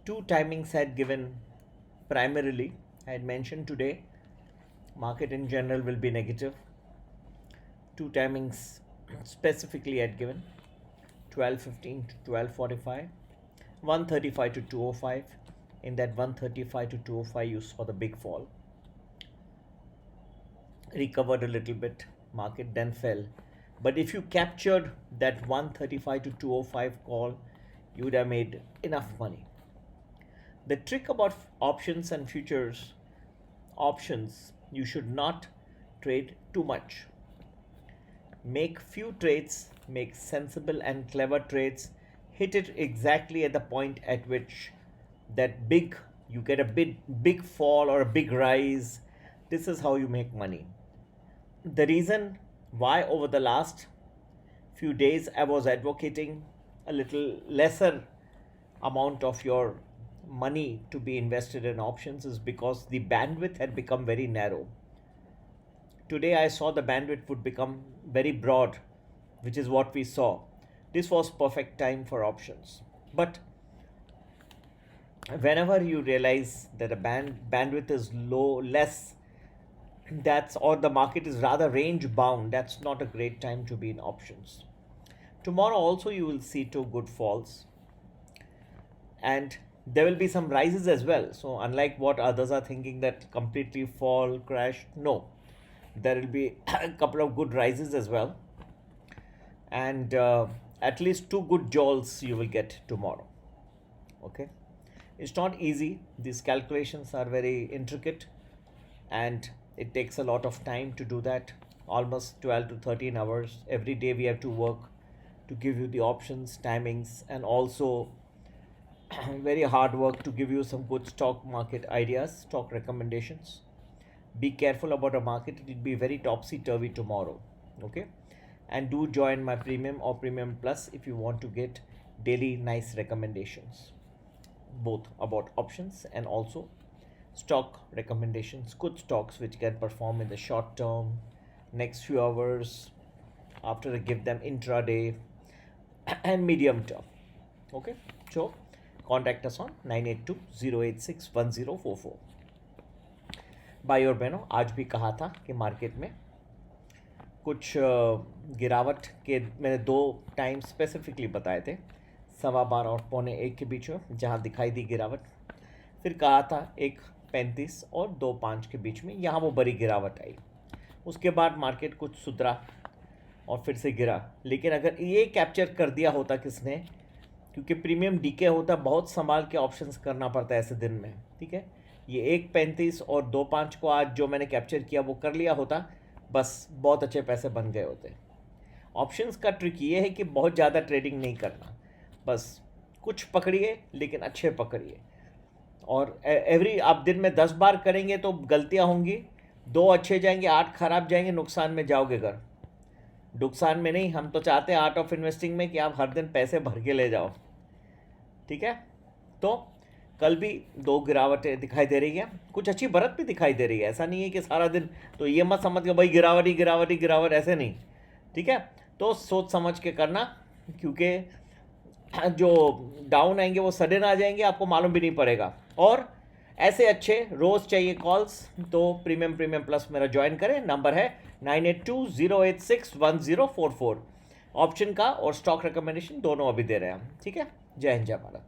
Two timings I had given primarily. I had mentioned today market in general will be negative. Two timings specifically I had given 12:15 to 12:45, 135 to 205. In that 135 to 205 you saw the big fall, recovered a little bit, market then fell. But if you captured that 135 to 205 call, you would have made enough money. The trick about options and futures, options, you should not trade too much. Make few trades, make sensible and clever trades, hit it exactly at the point at which that big you get a big fall or a big rise. This is how you make money. The reason why over the last few days I was advocating a little lesser amount of your money to be invested in options is because the bandwidth had become very narrow. Today I saw the bandwidth would become very broad, which is what we saw. This was perfect time for options. But whenever you realize that a bandwidth is less, that's, or the market is rather range bound, that's not a great time to be in options. Tomorrow also you will see two good falls, and there will be some rises as well. So unlike what others are thinking that completely fall, crash, no, there will be a couple of good rises as well, and at least two good jolts you will get tomorrow. Okay, it's not easy, these calculations are very intricate, and it takes a lot of time to do that. Almost 12 to 13 hours every day we have to work to give you the options, timings, and also very hard work to give you some good stock market ideas, stock recommendations. Be careful about a market, it will be very topsy-turvy tomorrow. Okay, and do join my premium or premium plus if you want to get daily nice recommendations, both about options and also stock recommendations, good stocks which can perform in the short term, next few hours, after I give them intraday and medium term. Okay, so contact us on 9820861044. भाई और बहनों, आज भी कहा था कि market में कुछ गिरावट के मैंने दो टाइम स्पेसिफिकली बताए थे, 12:15 और 1:45 के बीच में जहां दिखाई दी गिरावट. फिर कहा था 1:35 और 2:05 के बीच में, यहाँ वो बड़ी गिरावट आई. उसके बाद मार्केट कुछ सुधरा और फिर से गिरा. लेकिन अगर ये कैप्चर कर दिया होता किसने, क्योंकि प्रीमियम डीके होता, बहुत संभाल के ऑप्शंस करना पड़ता है ऐसे दिन में. ठीक है, ये 1:35 और 2:05 को आज जो मैंने कैप्चर किया वो कर लिया होता, बस बहुत अच्छे पैसे बन गए होते. ऑप्शंस का ट्रिक ये है कि बहुत ज़्यादा ट्रेडिंग नहीं करना, बस कुछ पकड़िए लेकिन अच्छे पकड़िए. और एवरी आप दिन में 10 बार करेंगे तो गलतियां होंगी, 2 अच्छे जाएंगे, 8 खराब जाएंगे, नुकसान में जाओगे. घर नुकसान में नहीं, हम तो चाहते हैं आर्ट ऑफ इन्वेस्टिंग में कि आप हर दिन पैसे भर के ले जाओ. ठीक है, तो कल भी 2 गिरावटें दिखाई दे रही है, कुछ अच्छी बढ़त भी दिखाई दे रही है. ऐसा नहीं है कि सारा दिन, तो ये मत समझ के भाई गिरावट ही गिरावट ही गिरावट, ऐसे नहीं. ठीक है, तो सोच समझ के करना, क्योंकि जो डाउन आएंगे वो सडन आ जाएंगे, आपको मालूम भी नहीं पड़ेगा. और ऐसे अच्छे रोज़ चाहिए कॉल्स तो प्रीमियम प्लस मेरा ज्वाइन करें. नंबर है 9820861044. ऑप्शन का और स्टॉक रिकमेंडेशन दोनों अभी दे रहे हैं हम. ठीक है, जय हिंद जय भारत.